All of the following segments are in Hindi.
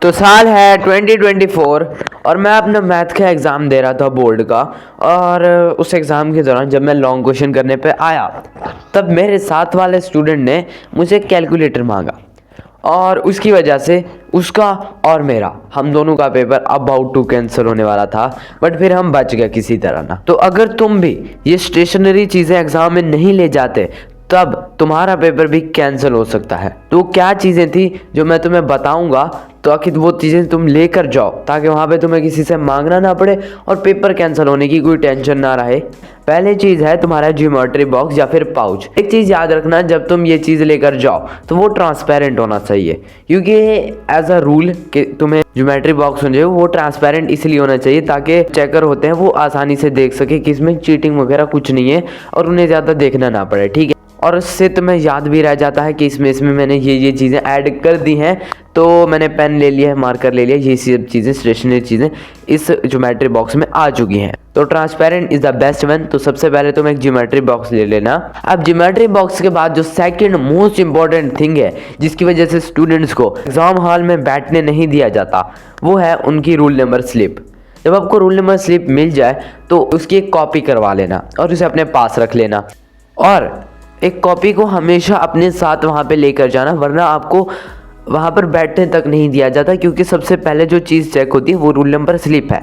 तो साल है 2024 और मैं अपना मैथ का एग्ज़ाम दे रहा था बोर्ड का। और उस एग्ज़ाम के दौरान जब मैं लॉन्ग क्वेश्चन करने पे आया तब मेरे साथ वाले स्टूडेंट ने मुझे कैलकुलेटर मांगा और उसकी वजह से उसका और मेरा हम दोनों का पेपर अबाउट टू कैंसिल होने वाला था। बट फिर हम बच गए किसी तरह ना। तो अगर तुम भी ये स्टेशनरी चीज़ें एग्ज़ाम में नहीं ले जाते तब तुम्हारा पेपर भी कैंसिल हो सकता है। तो क्या चीज़ें थी जो मैं तुम्हें बताऊंगा ताकि वो चीज़ें तुम लेकर जाओ ताकि वहाँ पे तुम्हें किसी से मांगना ना पड़े और पेपर कैंसिल होने की कोई टेंशन ना रहे। पहली चीज़ है तुम्हारा ज्योमेट्री बॉक्स या फिर पाउच। एक चीज़ याद रखना, जब तुम ये चीज़ लेकर जाओ तो वो ट्रांसपेरेंट होना चाहिए, क्योंकि एज अ रूल कि तुम्हें ज्योमेट्री बॉक्स जो है वो ट्रांसपेरेंट इसलिए होना चाहिए ताकि चेकर होते हैं वो आसानी से देख सके कि इसमें चीटिंग वगैरह कुछ नहीं है और उन्हें ज़्यादा देखना ना पड़े। ठीक है, और उससे तुम्हें याद भी रह जाता है कि इसमें मैंने ये चीज़ें ऐड कर दी हैं। तो मैंने पेन ले लिया है, मार्कर ले लिया, ये सब चीज़ें स्टेशनरी चीज़ें इस ज्योमेट्री बॉक्स में आ चुकी हैं। तो transparent is the best one. तो सबसे पहले तुम एक ज्योमेट्री बॉक्स ले लेना। अब ज्योमेट्री बॉक्स के बाद जो सेकंड मोस्ट इंपॉर्टेंट थिंग है जिसकी वजह से स्टूडेंट्स को एग्जाम हॉल में बैठने नहीं दिया जाता, वो है उनकी रूल नंबर स्लिप। जब आपको रूल नंबर स्लिप मिल जाए तो उसकी एक कॉपी करवा लेना और उसे अपने पास रख लेना। और एक कॉपी को हमेशा अपने साथ वहाँ पे लेकर जाना, वरना आपको वहाँ पर बैठने तक नहीं दिया जाता, क्योंकि सबसे पहले जो चीज़ चेक होती है वो रूल नंबर स्लिप है।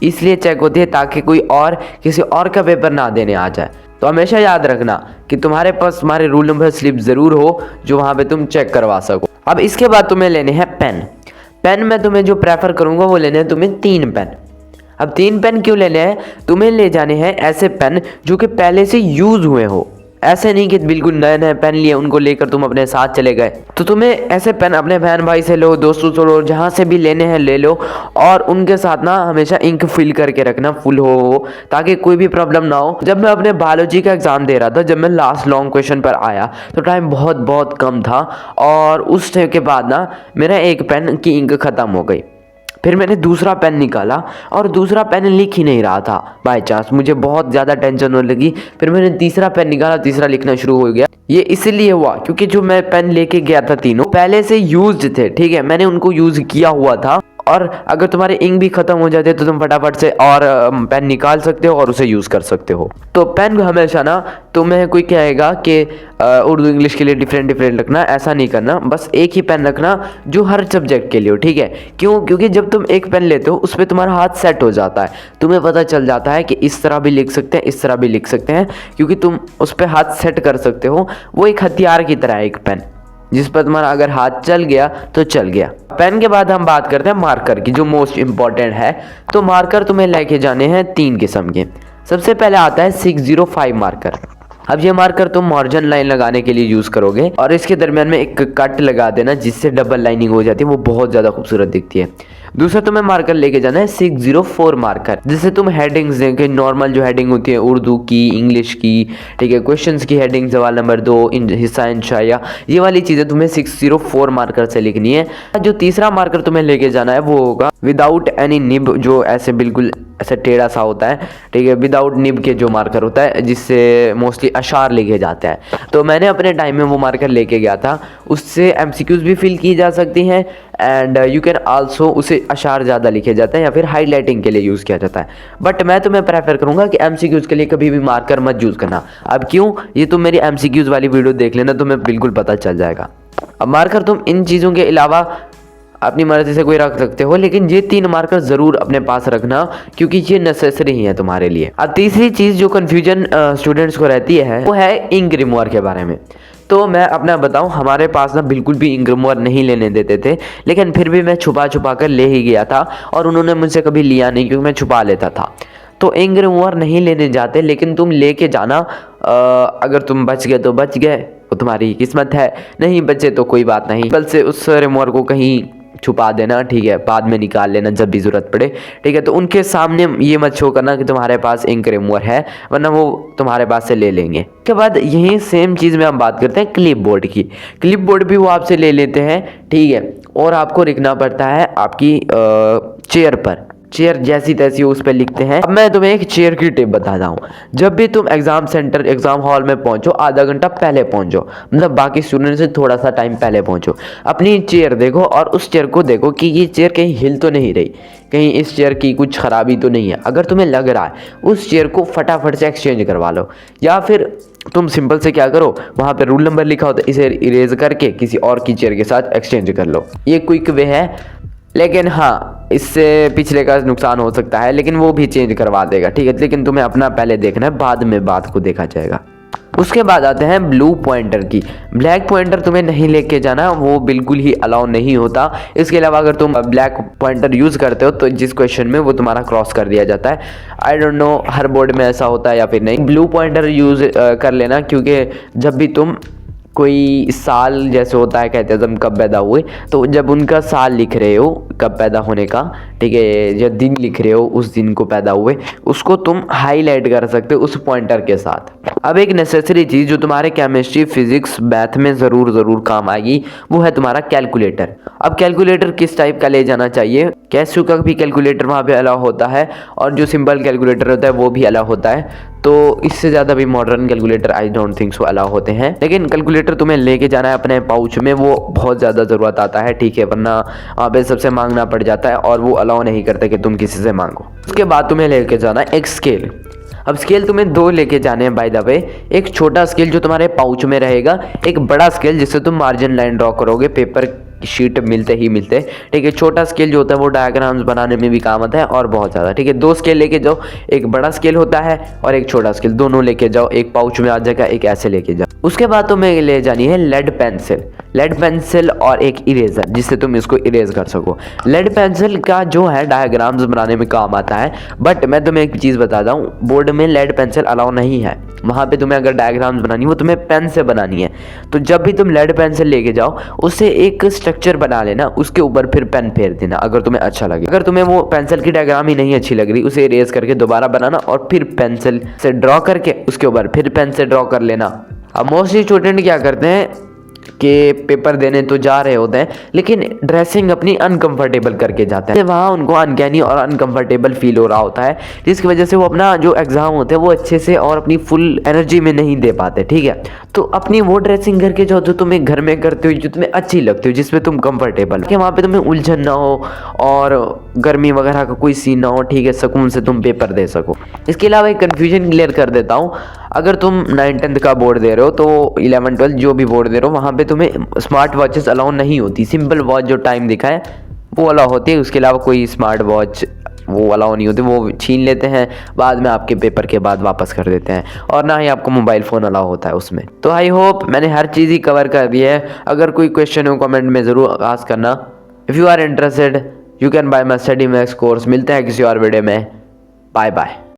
इसलिए चेक होती है ताकि कोई और किसी और का पेपर ना देने आ जाए। तो हमेशा याद रखना कि तुम्हारे पास तुम्हारे रूल नंबर स्लिप ज़रूर हो जो वहाँ पर तुम चेक करवा सको। अब इसके बाद तुम्हें लेने हैं पेन मैं तुम्हें जो प्रेफर करूँगा वो लेने हैं तुम्हें 3 पेन। अब 3 पेन क्यों लेने हैं? तुम्हें ले जाने हैं ऐसे पेन जो कि पहले से यूज़ हुए हो। ऐसे नहीं कि बिल्कुल नए नए पेन लिए उनको लेकर तुम अपने साथ चले गए। तो तुम्हें ऐसे पेन अपने बहन भाई से लो, दोस्तों से लो, जहाँ से भी लेने हैं ले लो और उनके साथ ना हमेशा इंक फिल करके रखना, फुल हो ताकि कोई भी प्रॉब्लम ना हो। जब मैं अपने बायोलॉजी का एग्ज़ाम दे रहा था, जब मैं लास्ट लॉन्ग क्वेश्चन पर आया तो टाइम बहुत कम था और उस के बाद ना मेरा एक पेन की इंक ख़त्म हो गई। फिर मैंने दूसरा पेन निकाला और दूसरा पेन लिख ही नहीं रहा था। बाय चांस मुझे बहुत ज़्यादा टेंशन होने लगी। फिर मैंने तीसरा पेन निकाला, तीसरा लिखना शुरू हो गया। ये इसलिए हुआ क्योंकि जो मैं पेन लेके गया था तीनों पहले से यूज्ड थे। ठीक है, मैंने उनको यूज़ किया हुआ था। और अगर तुम्हारे इंक भी ख़त्म हो जाते तो तुम फटाफट से और पेन निकाल सकते हो और उसे यूज़ कर सकते हो। तो पेन हमेशा ना तुम्हें कोई कहेगा कि उर्दू इंग्लिश के लिए डिफरेंट रखना, ऐसा नहीं करना। बस एक ही पेन रखना जो हर सब्जेक्ट के लिए हो। ठीक है, क्यों? क्योंकि जब तुम एक पेन लेते हो उस पर तुम्हारा हाथ सेट हो जाता है, तुम्हें पता चल जाता है कि इस तरह भी लिख सकते हैं, इस तरह भी लिख सकते हैं, क्योंकि तुम उस पर हाथ सेट कर सकते हो। वो एक हथियार की तरह है एक पेन, जिस पर तुम्हारा अगर हाथ चल गया तो चल गया। पेन के बाद हम बात करते हैं मार्कर की, जो मोस्ट इंपॉर्टेंट है। तो मार्कर तुम्हें लेके जाने हैं 3 किस्म के। सबसे पहले आता है 605 मार्कर। अब ये मार्कर तुम मार्जिन लाइन लगाने के लिए यूज़ करोगे और इसके दरमियान में एक कट लगा देना जिससे डबल लाइनिंग हो जाती है, वो बहुत ज़्यादा खूबसूरत दिखती है। दूसरा तुम्हें मार्कर लेके जाना है 604 मार्कर, जिससे तुम हेडिंग्स देंगे, नॉर्मल जो हेडिंग होती है उर्दू की, इंग्लिश की, ठीक है, क्वेश्चंस की हेडिंग, सवाल नंबर 2, हिस्सा इंशाया, ये वाली चीज़ें तुम्हें 604 मार्कर से लिखनी है। जो तीसरा मार्कर तुम्हें लेके जाना है वो होगा विदाउट एनी निब, जो ऐसे बिल्कुल ऐसे टेढ़ा सा होता है। ठीक है, विदाउट निब के जो मार्कर होता है जिससे मोस्टली अशार लिखे जाते हैं। तो मैंने अपने टाइम में वो मार्कर लेके गया था, उससे एमसीक्यूज भी फिल की जा सकती हैं एंड यू कैन आल्सो उसे अशार ज़्यादा लिखे जाते हैं या फिर हाईलाइटिंग के लिए यूज़ किया जाता है। बट मैं तुम्हें प्रेफर करूँगा कि एमसीक्यूज के लिए कभी भी मार्कर मत यूज़ करना। अब क्यों? ये तुम मेरी एमसीक्यूज वाली वीडियो देख लेना, तुम्हें बिल्कुल पता चल जाएगा। अब मार्कर तुम इन चीज़ों के अलावा अपनी मर्जी से कोई रख सकते हो, लेकिन ये 3 मार्कर ज़रूर अपने पास रखना क्योंकि ये नेसेसरी ही है तुम्हारे लिए। अब तीसरी चीज़ जो कन्फ्यूजन स्टूडेंट्स को रहती है वो है इंक रिमूवर के बारे में। तो मैं अपना बताऊं, हमारे पास ना बिल्कुल भी इंक रिमूवर नहीं लेने देते थे, लेकिन फिर भी मैं छुपा कर ले ही गया था और उन्होंने मुझसे कभी लिया नहीं क्योंकि मैं छुपा लेता था। तो इंक रिमूवर नहीं लेने जाते, लेकिन तुम लेके जाना। अगर तुम बच गए तो बच गए, वो तुम्हारी किस्मत है, नहीं बचे तो कोई बात नहीं, बल से उस रिमूवर को कहीं छुपा देना। ठीक है, बाद में निकाल लेना जब भी ज़रूरत पड़े। ठीक है, तो उनके सामने ये मत शो करना कि तुम्हारे पास इंक रिमूवर है, वरना वो तुम्हारे पास से ले लेंगे। उसके बाद यही सेम चीज़ में हम बात करते हैं क्लिप बोर्ड की। क्लिप बोर्ड भी वो आपसे ले लेते हैं। ठीक है, और आपको लिखना पड़ता है आपकी चेयर पर। चेयर जैसी तैसी उस पर लिखते हैं। अब मैं तुम्हें एक चेयर की टिप बताता हूँ। जब भी तुम एग्जाम सेंटर एग्जाम हॉल में पहुंचो, आधा घंटा पहले पहुंचो, मतलब बाकी स्टूडेंट से थोड़ा सा टाइम पहले पहुंचो। अपनी चेयर देखो और उस चेयर को देखो कि ये चेयर कहीं हिल तो नहीं रही, कहीं इस चेयर की कुछ खराबी तो नहीं है। अगर तुम्हें लग रहा है, उस चेयर को फटाफट से एक्सचेंज करवा लो, या फिर तुम सिंपल से क्या करो, वहाँ पे रूल नंबर लिखा होता है, इसे इरेज करके किसी और की चेयर के साथ एक्सचेंज कर लो। ये क्विक वे है, लेकिन हाँ इससे पिछले का नुकसान हो सकता है, लेकिन वो भी चेंज करवा देगा, ठीक है। लेकिन तुम्हें अपना पहले देखना है, बाद में बात को देखा जाएगा। उसके बाद आते हैं ब्लू पॉइंटर की। ब्लैक पॉइंटर तुम्हें नहीं लेके जाना, वो बिल्कुल ही अलाउ नहीं होता। इसके अलावा अगर तुम ब्लैक पॉइंटर यूज़ करते हो तो जिस क्वेश्चन में वो तुम्हारा क्रॉस कर दिया जाता है। I don't know her board में ऐसा होता है या फिर नहीं। ब्लू पॉइंटर यूज़ कर लेना, क्योंकि जब भी तुम कोई साल जैसे होता है, कहते हैं तुम कब पैदा हुए, तो जब उनका साल लिख रहे हो कब पैदा होने का, ठीक है, जब दिन लिख रहे हो उस दिन को पैदा हुए, उसको तुम हाईलाइट कर सकते हो उस पॉइंटर के साथ। अब एक नेसेसरी चीज़ जो तुम्हारे केमिस्ट्री फिजिक्स मैथ में ज़रूर काम आएगी, वो है तुम्हारा कैलकुलेटर। अब कैलकुलेटर किस टाइप का ले जाना चाहिए? कैसू का भी कैलकुलेटर वहाँ पे अलाउ होता है, और जो सिंपल कैलकुलेटर होता है वो भी अलाउ होता है। तो इससे ज़्यादा भी modern calculator I don't think so allow होते हैं। लेकिन कैलकुलेटर तुम्हें लेके जाना है अपने पाउच में, वो बहुत ज़्यादा ज़रूरत आता है, ठीक है, वरना वहाँ पे सबसे मांगना पड़ जाता है और वो अलाउ नहीं करते कि तुम किसी से मांगो। उसके बाद तुम्हें लेके जाना है एक स्केल। अब स्केल तुम्हें दो लेके जाने हैं बाय द वे। एक छोटा स्केल जो तुम्हारे पाउच में रहेगा, एक बड़ा स्केल जिससे तुम मार्जिन लाइन ड्रॉ करोगे पेपर शीट मिलते ही मिलते, ठीक है। छोटा स्केल जो होता है वो डायग्राम्स बनाने में भी काम आता है और बहुत ज़्यादा, ठीक है। दो स्केल लेके जाओ, एक बड़ा स्केल होता है और एक छोटा स्केल, दोनों लेके जाओ, एक पाउच में आ जाएगा, एक ऐसे लेके जाओ। उसके बाद तुम्हें ले जानी है लेड पेंसिल और एक इरेजर, जिससे तुम इसको इरेज कर सको। लेड पेंसिल का जो है डायग्राम्स बनाने में काम आता है, बट मैं तुम्हें एक चीज़ बताता हूँ, बोर्ड में लेड पेंसिल अलाउ नहीं है। वहाँ पे तुम्हें अगर डायग्राम्स बनानी वो तुम्हें पेन से बनानी है। तो जब भी तुम लेड पेंसिल लेके जाओ, उससे एक स्ट्रक्चर बना लेना, उसके ऊपर फिर पेन फेर देना अगर तुम्हें अच्छा लगे। अगर तुम्हें वो पेंसिल की डायग्राम ही नहीं अच्छी लग रही, उसे इरेज करके दोबारा बनाना और फिर पेंसिल से ड्रॉ करके उसके ऊपर फिर पेन से ड्रॉ कर लेना। अब मोस्टली स्टूडेंट क्या करते हैं कि पेपर देने तो जा रहे होते हैं, लेकिन ड्रेसिंग अपनी अनकंफर्टेबल करके जाते हैं। वहाँ उनको अनकैनी और अनकंफर्टेबल फील हो रहा होता है, जिसकी वजह से वो अपना जो एग्ज़ाम होते हैं वो अच्छे से और अपनी फुल एनर्जी में नहीं दे पाते, ठीक है। तो अपनी वो ड्रेसिंग करके जाओ जो तुम्हें घर में करते हो, जो तुम्हें अच्छी लगती हो, जिसमें तुम कंफर्टेबल हो, वहाँ पे तुम्हें उलझन ना हो और गर्मी वगैरह का कोई सीन ना हो, ठीक है, सुकून से तुम पेपर दे सको। इसके अलावा एक कन्फ्यूजन क्लियर कर देता हूँ। अगर तुम 9th-10th का बोर्ड दे रहे हो तो 11th-12th जो भी बोर्ड दे रहे हो, वहाँ पे तुम्हें स्मार्ट वॉचेस अलाउ नहीं होती। सिंपल वॉच जो टाइम दिखाए वो अलाउ होती है, उसके अलावा कोई स्मार्ट वॉच वो अलाउ नहीं होती, वो छीन लेते हैं बाद में, आपके पेपर के बाद वापस कर देते हैं, और ना ही आपको मोबाइल फ़ोन अलाउ होता है उसमें। तो आई होप मैंने हर चीज़ ही कवर कर दी है। अगर कोई क्वेश्चन हो कमेंट में ज़रूर आस्क करना। If you are interested you can buy my study max course. मिलते हैं किसी और वीडियो में। Bye bye.